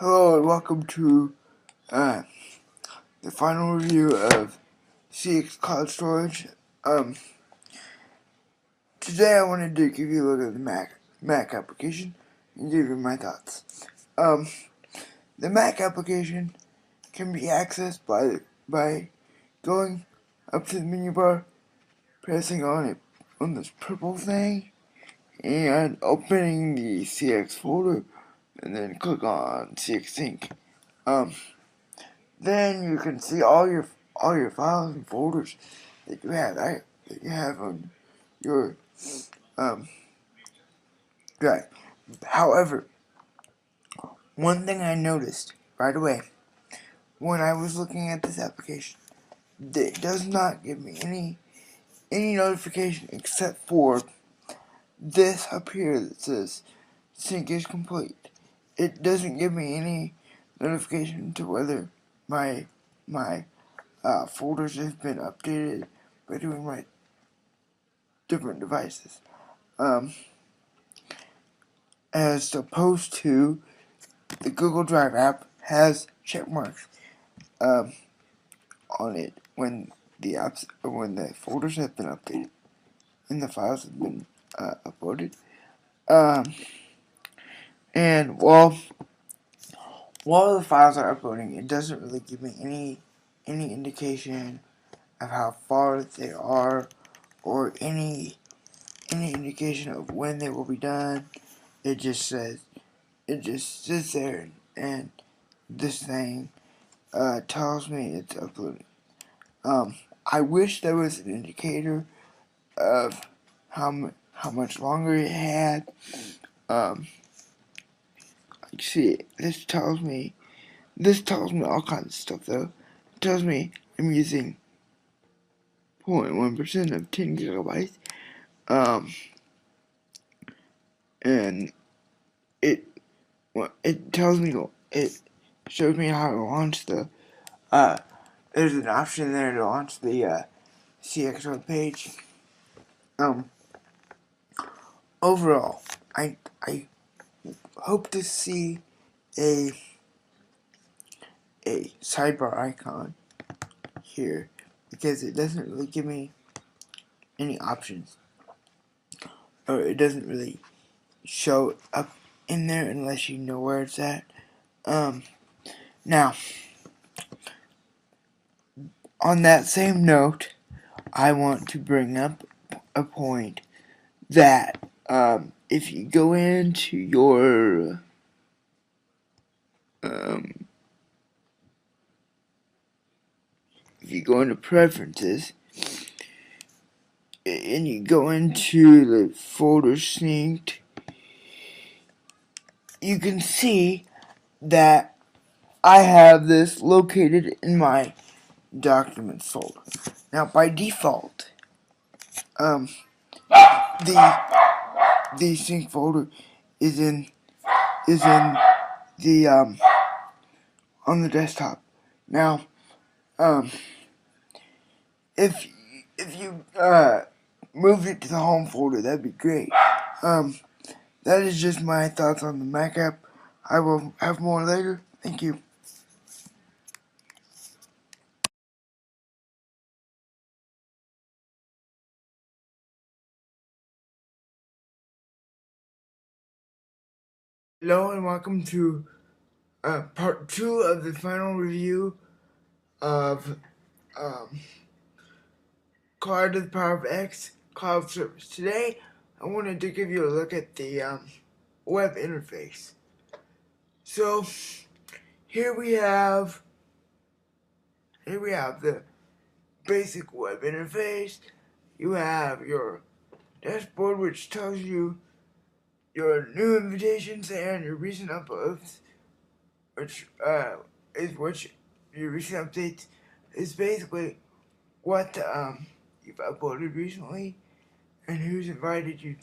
Hello and welcome to the final review of CX Cloud Storage. Today I wanted to give you a look at the Mac application and give you my thoughts. The Mac application can be accessed by going up to the menu bar, pressing on this purple thing, and opening the CX folder, and then click on CX Sync. Then you can see all your files and folders that you have on your drive. However, one thing I noticed right away when I was looking at this application, it does not give me any notification except for this up here that says sync is complete. It doesn't give me any notification to whether my folders have been updated by doing my different devices. As opposed to the Google Drive app has check marks on it when the folders have been updated and the files have been uploaded. And while the files are uploading, it doesn't really give me any indication of how far they are or any indication of when they will be done. It just sits there and this thing tells me it's uploading. I wish there was an indicator of how much longer it had. See, this tells me all kinds of stuff though. It tells me I'm using 0.1% of 10 gigabytes. And it tells me, it shows me how to launch the there's an option there to launch the CX web page. Overall, I hope to see a sidebar icon here because it doesn't really give me any options, or it doesn't really show up in there unless you know where it's at. Now, on that same note, I want to bring up a point that if you go into your if you go into preferences and you go into the folder synced, you can see that I have this located in my documents folder. Now by default, the sync folder is in the on the desktop. Now, if you moved it to the home folder, that'd be great. That is just my thoughts on the Mac app. I will have more later. Thank you. Hello and welcome to part 2 of the final review of Cloud to the Power of X Cloud Service. Today, I wanted to give you a look at the web interface. So, here we have the basic web interface. you have your dashboard, which tells you your new invitations and your recent uploads, which is what your recent updates is basically what you've uploaded recently and who's invited you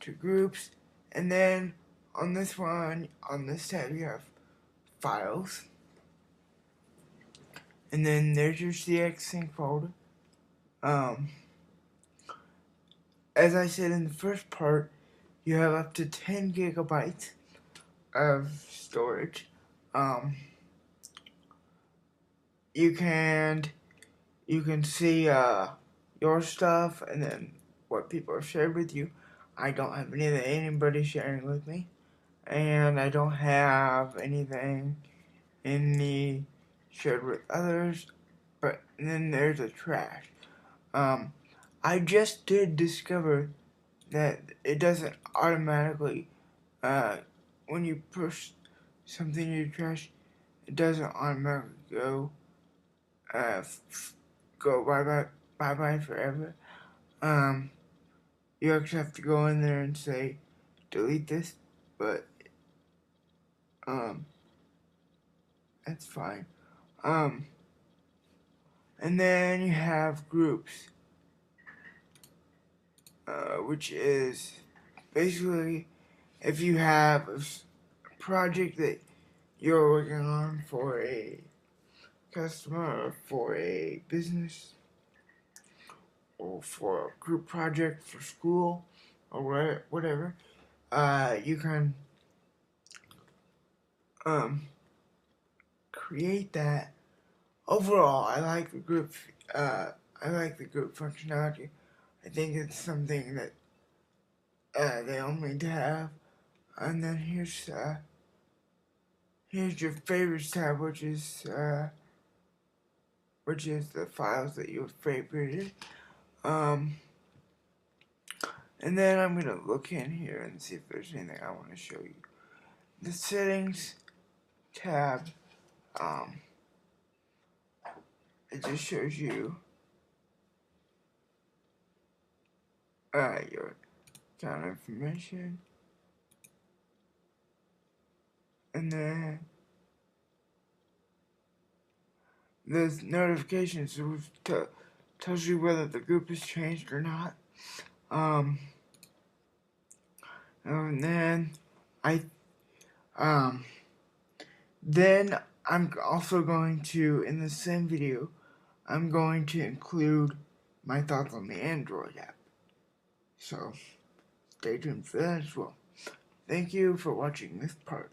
to groups. And then on this one, on this tab, you have files. And then there's your CX sync folder. As I said in the first part, you have up to 10 gigabytes of storage. You can see your stuff and then what people have shared with you. I don't have anybody sharing with me, and I don't have anything in the shared with others. But then there's the trash. I just did discover that it doesn't automatically, when you push something in your trash, it doesn't automatically go bye bye forever. You actually have to go in there and say delete this, but that's fine. And then you have groups, which is basically if you have a project that you're working on for a customer or for a business or for a group project for school or whatever, you can create that. Overall, I like the group. I like the group functionality. I think it's something that they all need to have. And then here's your favorites tab, which is the files that you've favorited. And then I'm gonna look in here and see if there's anything I want to show you. The settings tab, it just shows you your account information, and then there's notifications, which tells you whether the group has changed or not. And then then I'm also going to, in the same video, I'm going to include my thoughts on the Android app. So, stay tuned for that as well. Thank you for watching this part.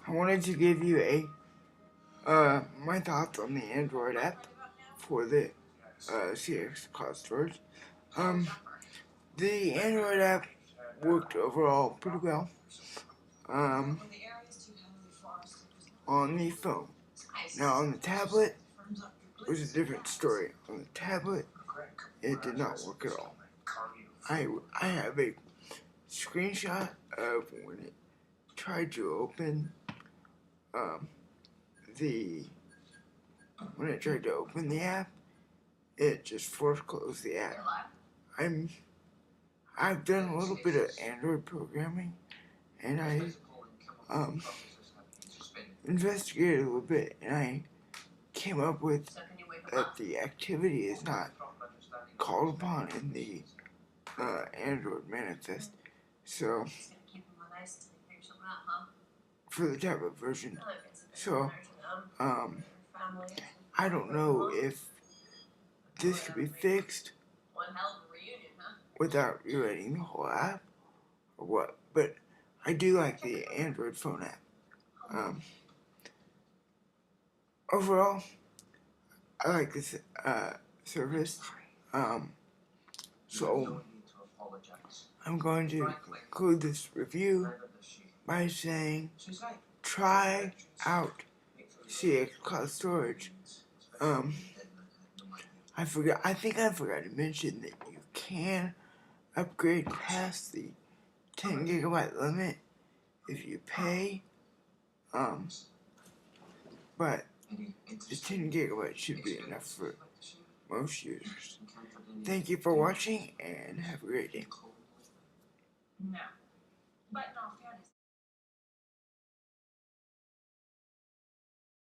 I wanted to give you my thoughts on the Android app for the CX Cloud storage. The Android app worked overall pretty well. On the phone. Now on the tablet, it was a different story. On the tablet, it did not work at all. I have a screenshot of when it tried to open the app, it just force closed the app. I've done a little bit of Android programming, and I investigated a little bit, and I came up with that the activity is not called upon in the Android manifest. So for the tablet version, so I don't know if this could be fixed without rewriting the whole app or what, but I do like the Android phone app. Overall, I like this service. So I'm going to conclude this review by saying try out CX Cloud Storage. I think I forgot to mention that you can upgrade past the 10 gigabyte limit if you pay. But the 10 gigabytes should be enough for most users. Thank you for watching and have a great day.